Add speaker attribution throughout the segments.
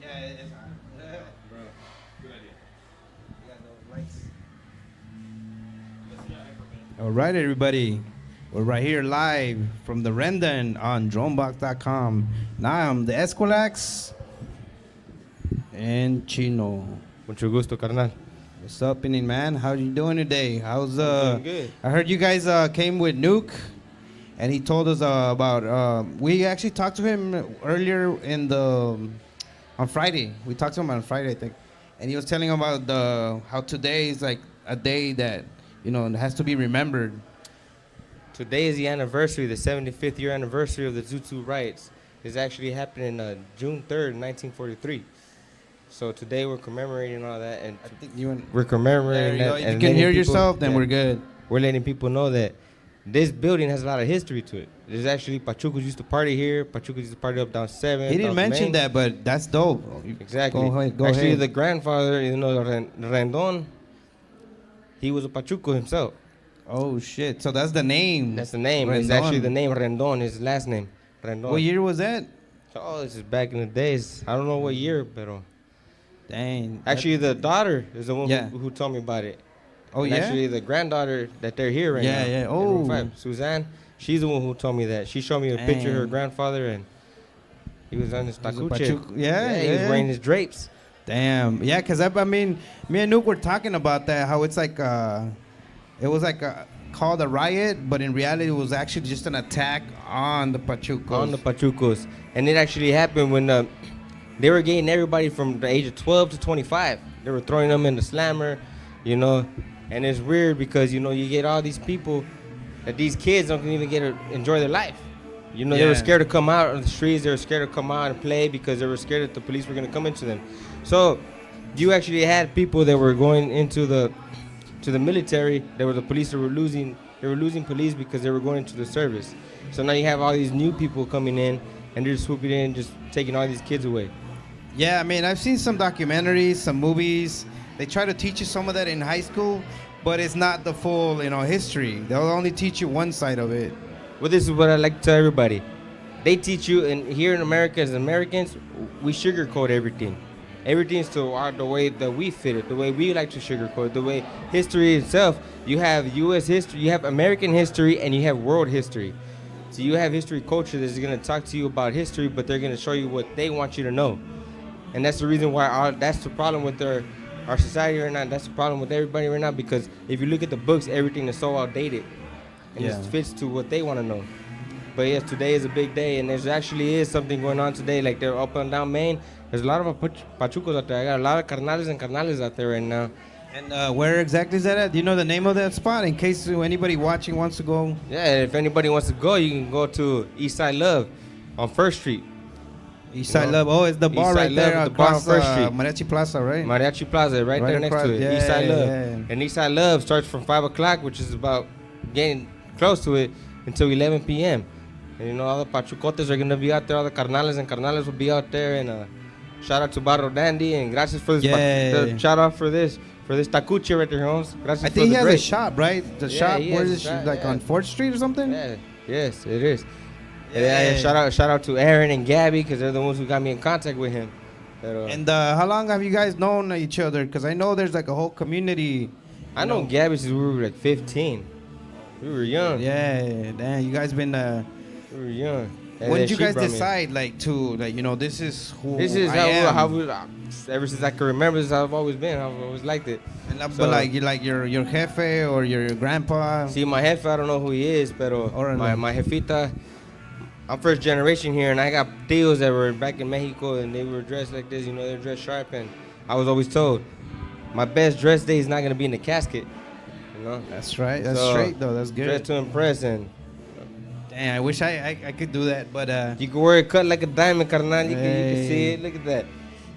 Speaker 1: Yeah, it's hot.
Speaker 2: Bro, good idea.
Speaker 1: You got those lights.
Speaker 3: All right, everybody. We're right here live from the Rendon on dronebox.com. Now I'm the Eskwilax and Chino.
Speaker 2: Mucho gusto, carnal.
Speaker 3: What's up, man? How you doing today? How's
Speaker 2: I'm doing good.
Speaker 3: I heard you guys came with Nuke, and he told us about. We actually talked to him earlier on Friday. We talked to him on Friday, I think, and he was telling about how today is like a day that it has to be remembered.
Speaker 2: Today is the anniversary, the 75th year anniversary of the Zutu riots. It's actually happening June 3rd, 1943. So today we're commemorating all that, and
Speaker 3: I think you and
Speaker 2: we're commemorating that.
Speaker 3: If
Speaker 2: and
Speaker 3: you can
Speaker 2: letting
Speaker 3: hear
Speaker 2: people-
Speaker 3: yourself, then
Speaker 2: yeah,
Speaker 3: we're good.
Speaker 2: We're letting people know that this building has a lot of history to it. There's actually Pachucos used to party here. Pachucos used to party up down 7th.
Speaker 3: He didn't mention that, but that's dope.
Speaker 2: Exactly.
Speaker 3: Go
Speaker 2: Actually,
Speaker 3: ahead.
Speaker 2: the grandfather, Rendon, he was a Pachuco himself.
Speaker 3: Oh shit! So that's the name.
Speaker 2: That's the name. It's
Speaker 3: Rendon.
Speaker 2: actually the name Rendon, his last name. Rendon.
Speaker 3: What year was that?
Speaker 2: Oh, this is back in the days. I don't know what year, but
Speaker 3: Dang.
Speaker 2: actually the daughter is the one
Speaker 3: Yeah.
Speaker 2: who told me about it.
Speaker 3: Oh
Speaker 2: And
Speaker 3: yeah.
Speaker 2: actually the granddaughter that they're here right
Speaker 3: Yeah,
Speaker 2: now.
Speaker 3: yeah.
Speaker 2: in room
Speaker 3: Oh.
Speaker 2: 5, Suzanne, she's the one who told me that. She showed me a picture of her
Speaker 3: Dang.
Speaker 2: grandfather, and he was on his
Speaker 3: He was a
Speaker 2: tacuche.
Speaker 3: Pachuco. Yeah,
Speaker 2: he was
Speaker 3: yeah.
Speaker 2: wearing his drapes.
Speaker 3: Damn. Yeah, cause I mean, me and Nuke were talking about that. How it's like it was like called a riot, but in reality, it was actually just an attack on the Pachucos.
Speaker 2: On the Pachucos. And it actually happened when they were getting everybody from the age of 12 to 25. They were throwing them in the slammer, and it's weird because, you get all these people that these kids don't even get to enjoy their life. They
Speaker 3: Yeah.
Speaker 2: were scared to come out on the streets. They were scared to come out and play because they were scared that the police were going to come into them. So you actually had people that were going into the military. There were the police that were losing. They were losing police because they were going into the service. So now you have all these new people coming in, and they're swooping in and just taking all these kids away.
Speaker 3: Yeah, I mean, I've seen some documentaries, some movies. They try to teach you some of that in high school, but it's not the full, history. They'll only teach you one side of it.
Speaker 2: Well, this is what I like to tell everybody. They teach you, and here in America, as Americans, we sugarcoat everything. Everything's the way that we fit it, the way we like to sugarcoat, the way history itself. You have U.S. history, you have American history, and you have world history. So you have history culture that's going to talk to you about history, but they're going to show you what they want you to know. And that's the reason why that's the problem with our society right now. That's the problem with everybody right now, because if you look at the books, everything is so outdated. And
Speaker 3: Yeah.
Speaker 2: it fits to what they want to know. But yes, today is a big day, and there actually is something going on today. Like they're up and down Main. There's a lot of Pachucos out there. I got a lot of carnales and carnales out there right now.
Speaker 3: And where exactly is that at? Do you know the name of that spot in case anybody watching wants to go?
Speaker 2: Yeah, if anybody wants to go, you can go to Eastside Love on First Street.
Speaker 3: Eastside Love. Oh, it's the bar
Speaker 2: Eastside
Speaker 3: right there
Speaker 2: Love, the bar on
Speaker 3: across
Speaker 2: First Street.
Speaker 3: Mariachi Plaza, right?
Speaker 2: Mariachi Plaza, right there next
Speaker 3: across-
Speaker 2: to it.
Speaker 3: yeah,
Speaker 2: Eastside Love.
Speaker 3: yeah.
Speaker 2: And Eastside Love starts from 5 o'clock, which is about getting close to it, until 11 p.m. And all the Pachucotes are going to be out there. All the carnales and carnales will be out there. And shout out to Barro Dandy. And gracias for this.
Speaker 3: Yeah.
Speaker 2: Shout out for this tacuche right there, Holmes. Gracias
Speaker 3: I
Speaker 2: for
Speaker 3: think he
Speaker 2: the
Speaker 3: has
Speaker 2: grape.
Speaker 3: a shop, right? The
Speaker 2: Yeah,
Speaker 3: shop,
Speaker 2: he
Speaker 3: where
Speaker 2: has
Speaker 3: is
Speaker 2: a
Speaker 3: it?
Speaker 2: shop,
Speaker 3: Like
Speaker 2: yeah.
Speaker 3: on 4th Street or something?
Speaker 2: Yeah. Yes, it is.
Speaker 3: Yeah.
Speaker 2: Shout out to Aaron and Gabby, because they're the ones who got me in contact with him.
Speaker 3: And how long have you guys known each other? Because I know there's like a whole community.
Speaker 2: I know Gabby since we were like 15. We were young.
Speaker 3: Yeah, damn, you guys been.
Speaker 2: We were young. And
Speaker 3: When
Speaker 2: then
Speaker 3: did you
Speaker 2: she
Speaker 3: guys
Speaker 2: brought me.
Speaker 3: decide, this is who
Speaker 2: This is
Speaker 3: I am?
Speaker 2: how we, ever since I can remember, this is how I've always been. I've always liked it.
Speaker 3: And,
Speaker 2: So-
Speaker 3: but like your jefe or your grandpa.
Speaker 2: See, my jefe, I don't know who he is, but
Speaker 3: Órale.
Speaker 2: my jefita, I'm first generation here, and I got tios that were back in Mexico, and they were dressed like this, they're dressed sharp, and I was always told, my best dress day is not going to be in the casket,
Speaker 3: That's right. That's
Speaker 2: So,
Speaker 3: straight though. That's
Speaker 2: Dress
Speaker 3: good.
Speaker 2: to impress, and
Speaker 3: Damn, I wish I could do that, but
Speaker 2: you can wear it cut like a diamond, carnal, you can see
Speaker 3: Hey.
Speaker 2: it, look at that.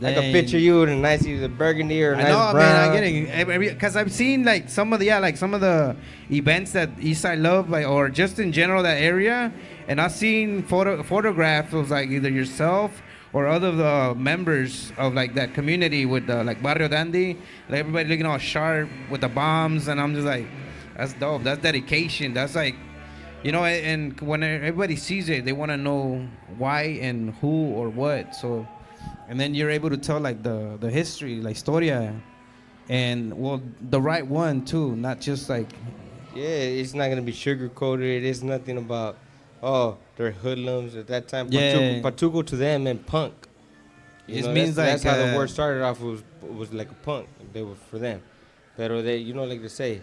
Speaker 2: I can
Speaker 3: Dang.
Speaker 2: picture you in a nice either burgundy or a
Speaker 3: I
Speaker 2: nice
Speaker 3: know,
Speaker 2: brown.
Speaker 3: man. I get it because I've seen like some of the events that Eastside Love, like, or just in general that area, and I've seen photographs of like either yourself or other members of like that community with like Barrio Dandy, like everybody looking all sharp with the bombs, and I'm just like, that's dope. That's dedication. That's like, and when everybody sees it, they want to know why and who or what. So and then you're able to tell like the history, like historia, and well, the right one too, not just like
Speaker 2: Yeah, it's not gonna be sugar coated. It's nothing about, oh, they're hoodlums at that time.
Speaker 3: Yeah.
Speaker 2: Patuco to them meant punk.
Speaker 3: it just means
Speaker 2: that's
Speaker 3: like
Speaker 2: how the word started off. Was like a punk. They were for them, but they, like they say,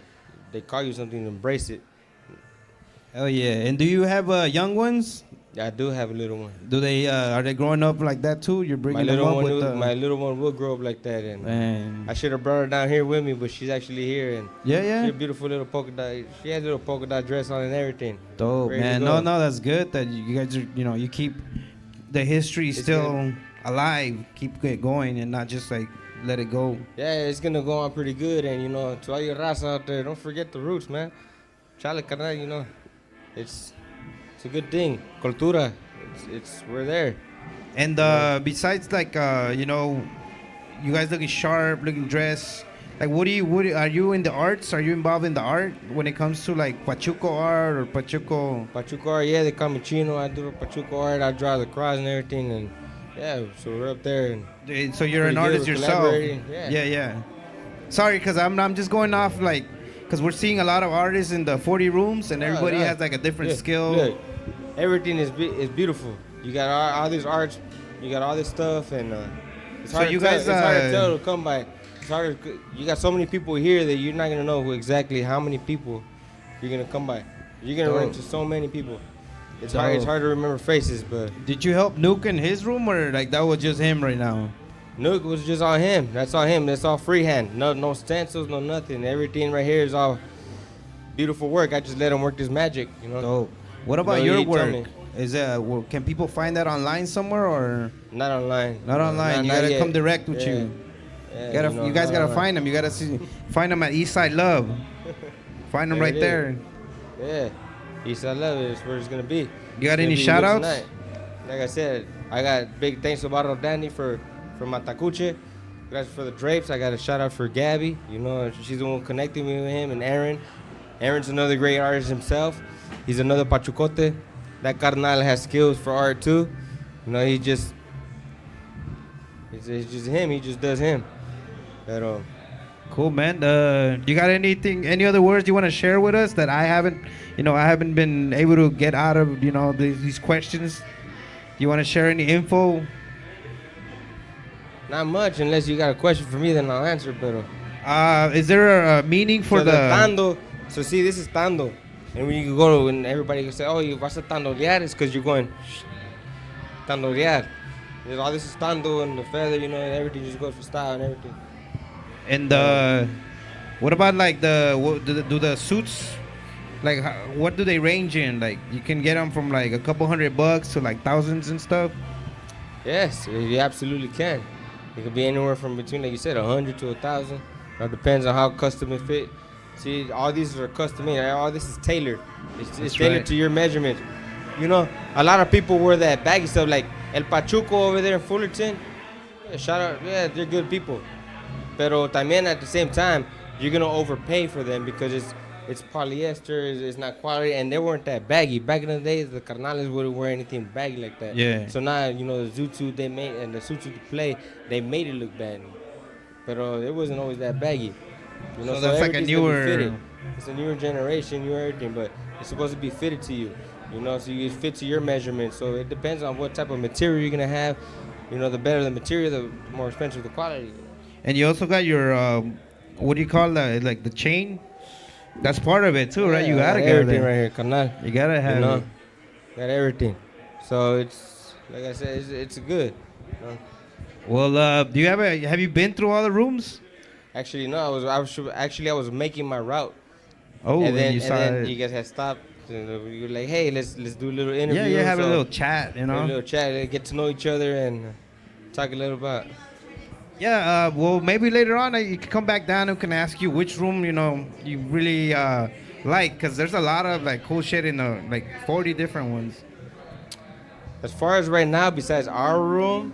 Speaker 2: they call you something, embrace it.
Speaker 3: oh yeah. And do you have young ones?
Speaker 2: I do have a little one.
Speaker 3: Do they are they growing up like that too? You're
Speaker 2: My
Speaker 3: bringing them
Speaker 2: little
Speaker 3: up
Speaker 2: one,
Speaker 3: with
Speaker 2: my little one will grow up like that, and
Speaker 3: and
Speaker 2: I should have brought her down here with me, but she's actually here, and
Speaker 3: yeah.
Speaker 2: she's a beautiful little polka dot. She has a little polka dot dress on and everything.
Speaker 3: Dope,
Speaker 2: Ready to
Speaker 3: man.
Speaker 2: go.
Speaker 3: No, that's good that you guys are, you keep the history
Speaker 2: It's
Speaker 3: still alive, keep it going, and not just like let it go.
Speaker 2: Yeah, it's gonna go on pretty good, and to all your raza out there, don't forget the roots, man. Chale carnal, it's a good thing. Cultura, it's we're there.
Speaker 3: And besides, like, you guys looking sharp, looking dressed. Like, what are you in the arts? Are you involved in the art when it comes to like Pachuco art or Pachuco?
Speaker 2: Pachuco art, yeah, they call me Chino. I do the Pachuco art. I draw the cross and everything, and yeah, so we're up there. And
Speaker 3: So you're an
Speaker 2: pretty good.
Speaker 3: artist
Speaker 2: We're
Speaker 3: yourself.
Speaker 2: collaborating, yeah.
Speaker 3: Yeah. Sorry, cause I'm just going off like, cause we're seeing a lot of artists in the 40 rooms, and everybody
Speaker 2: yeah.
Speaker 3: has like a different
Speaker 2: Look,
Speaker 3: skill.
Speaker 2: Look, everything is beautiful. You got all these arts, you got all this stuff, and it's
Speaker 3: So
Speaker 2: hard
Speaker 3: you
Speaker 2: to tell,
Speaker 3: guys,
Speaker 2: it's hard to tell to come by. It's hard. You got so many people here that you're not gonna know exactly how many people you're gonna come by. You're gonna run
Speaker 3: Dope.
Speaker 2: into so many people. It's
Speaker 3: Dope.
Speaker 2: hard. It's hard to remember faces, but
Speaker 3: Did you help Nuke in his room, or like that was just him right now?
Speaker 2: Nook was just on him. That's all him. That's all freehand. No stencils, no nothing. Everything right here is all beautiful work. I just let him work this magic.
Speaker 3: Dope. What about
Speaker 2: You
Speaker 3: your
Speaker 2: tell
Speaker 3: work?
Speaker 2: me.
Speaker 3: Is can people find that online somewhere or
Speaker 2: Not online.
Speaker 3: not online? You
Speaker 2: not
Speaker 3: gotta
Speaker 2: yet.
Speaker 3: come direct with
Speaker 2: Yeah.
Speaker 3: you.
Speaker 2: Yeah,
Speaker 3: You guys
Speaker 2: not
Speaker 3: gotta
Speaker 2: online.
Speaker 3: find them. You gotta find them at Eastside Love. Find them
Speaker 2: There
Speaker 3: right
Speaker 2: it is.
Speaker 3: there.
Speaker 2: Yeah. East I love it. It's where it's gonna be.
Speaker 3: You got
Speaker 2: It's gonna
Speaker 3: any
Speaker 2: be
Speaker 3: shout
Speaker 2: lit
Speaker 3: outs?
Speaker 2: tonight. Like I said, I got big thanks to Barro Danny for Matacuche. Gracias for the drapes. I got a shout out for Gabby. She's the one connecting me with him, and Aaron. Aaron's another great artist himself. He's another Pachucote. That carnal has skills for art too. It's just him. He just does him. But
Speaker 3: Cool, man. You got any other words you want to share with us that I haven't been able to get out of, these questions? You want to share any info?
Speaker 2: not much, unless you got a question for me, then I'll answer. But
Speaker 3: Is there a meaning for
Speaker 2: so the tando. So see, this is tando, and when you go to, and everybody can say, "Oh, you vas a tandolear," it's because you're going tandolear. All this is tando and the feather, and everything just goes for style and everything.
Speaker 3: And what about like do the suits, like what do they range in? Like you can get them from like a couple $100 to like thousands and stuff.
Speaker 2: Yes, you absolutely can. It could be anywhere from between, like you said, 100 to 1,000. It depends on how custom it fit. See, all these are custom made. All this is tailored. It's tailored
Speaker 3: right.
Speaker 2: to your measurements. A lot of people wear that baggy stuff, like El Pachuco over there in Fullerton. Yeah, shout out, yeah, they're good people. Pero también at the same time, you're gonna overpay for them because it's polyester, it's not quality, and they weren't that baggy. Back in the days, the carnales wouldn't wear anything baggy like that.
Speaker 3: Yeah.
Speaker 2: So now, the Zutu they made, and the Zutu to play, they made it look bad. But it wasn't always that baggy.
Speaker 3: So that's like a
Speaker 2: everything's gonna be
Speaker 3: newer-
Speaker 2: fitted. It's a newer generation, newer everything, but it's supposed to be fitted to you. So you fit to your measurements. So it depends on what type of material you're gonna have. The better the material, the more expensive the quality.
Speaker 3: And you also got your what do you call that? Like the chain. That's part of it too, right? You
Speaker 2: Yeah,
Speaker 3: gotta
Speaker 2: I got
Speaker 3: get
Speaker 2: everything
Speaker 3: that.
Speaker 2: right here, carnal.
Speaker 3: You gotta have it.
Speaker 2: Got everything. So it's like I said, it's good.
Speaker 3: Well, have you been through all the rooms?
Speaker 2: Actually, no, I was making my route.
Speaker 3: Oh,
Speaker 2: and then,
Speaker 3: you saw
Speaker 2: and then
Speaker 3: it.
Speaker 2: you guys had stopped. You were like, hey, let's do a little interview.
Speaker 3: Yeah, have a
Speaker 2: so
Speaker 3: little chat,
Speaker 2: a little chat, get to know each other and talk a little about.
Speaker 3: Yeah, well, maybe later on you can come back down and can ask you which room you really like, because there's a lot of like cool shit in the like 40 different ones.
Speaker 2: As far as right now, besides our room,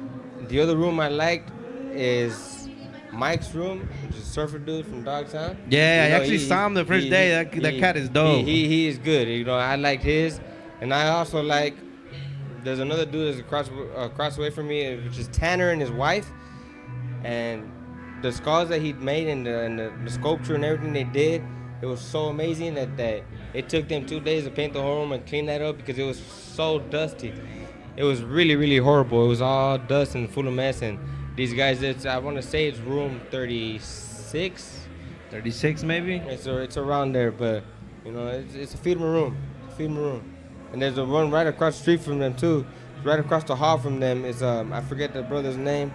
Speaker 2: the other room I liked is Mike's room, which is a surfer dude from Dogtown.
Speaker 3: Yeah, I actually saw him the first day. That cat is dope.
Speaker 2: He is good. I liked his, and I also like There's another dude that's across away from me, which is Tanner and his wife, and the skulls that he made and the sculpture and everything they did, it was so amazing that it took them 2 days to paint the whole room and clean that up because it was so dusty. It was really, really horrible. It was all dust and full of mess. And these guys, I want to say it's room 36.
Speaker 3: 36 maybe.
Speaker 2: It's around there, but it's a FEMA room, And there's a one right across the street from them too. Right across the hall from them is I forget the brother's name.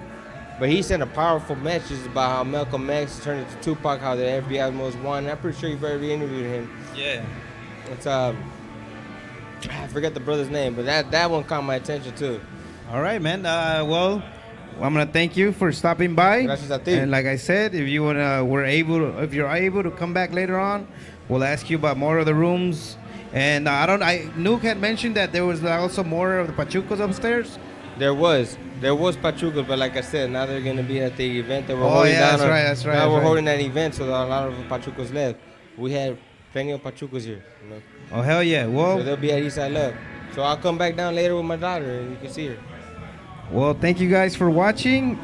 Speaker 2: But he sent a powerful message about how Malcolm X turned into Tupac, how the FBI was most wanted. I'm pretty sure you've already interviewed him.
Speaker 3: Yeah.
Speaker 2: It's I forget the brother's name, but that one caught my attention too.
Speaker 3: All right, man. Well, I'm gonna thank you for stopping by.
Speaker 2: Gracias a ti.
Speaker 3: And like I said, if you're able to come back later on, we'll ask you about more of the rooms. And Nuke had mentioned that there was also more of the Pachucos upstairs.
Speaker 2: There was Pachucos, but like I said, now they're gonna be at the event that we're
Speaker 3: Oh,
Speaker 2: holding
Speaker 3: yeah,
Speaker 2: down.
Speaker 3: that's right.
Speaker 2: Now we're holding that event, so a lot of Pachucos left. We had plenty of Pachucos here.
Speaker 3: Oh, hell yeah.
Speaker 2: So
Speaker 3: Well,
Speaker 2: they'll be at Eastside Love. So I'll come back down later with my daughter, and you can see her.
Speaker 3: well, thank you guys for watching.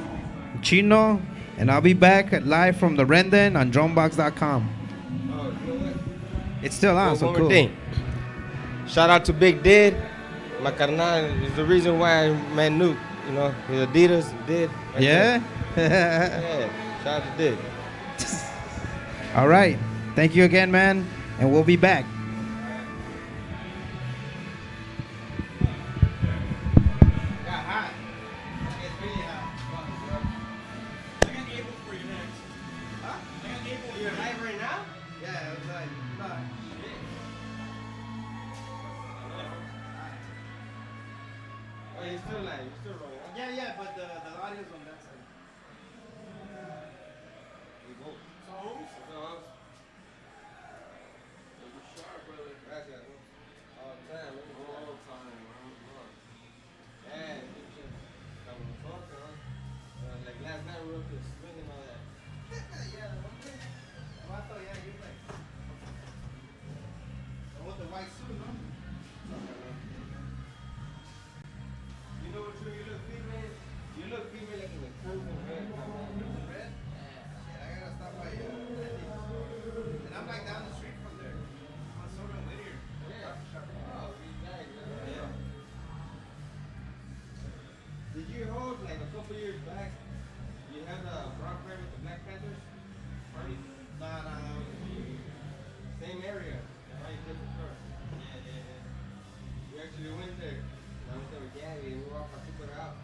Speaker 3: Chino, and I'll be back live from the Rendon on dronebox.com.
Speaker 2: Oh, you know what?
Speaker 3: It's still on, so
Speaker 2: One more
Speaker 3: cool.
Speaker 2: thing. Shout out to Big Did. My carnal is the reason why I met Nuke. His Adidas did. Right
Speaker 3: Yeah?
Speaker 2: there. Yeah. Shout out to Did.
Speaker 3: All right. Thank you again, man. And we'll be back. Yeah, but the audio's on that side.
Speaker 2: Like last night we were up to swing and all that.
Speaker 3: With the white suit, no?
Speaker 2: You know what you look female? You look female like in the curve and red.
Speaker 3: Red? Yeah, I gotta stop by and I'm like down the street from there. On Soda and Whittier.
Speaker 2: Yeah. Oh, these guys. Yeah. Did you hold like a couple years back? You had a rock ride with the Black Panthers party?
Speaker 3: No.
Speaker 2: Same area. Right, different car. Yeah. We actually went there. I went there with Gabby and we were all participant out.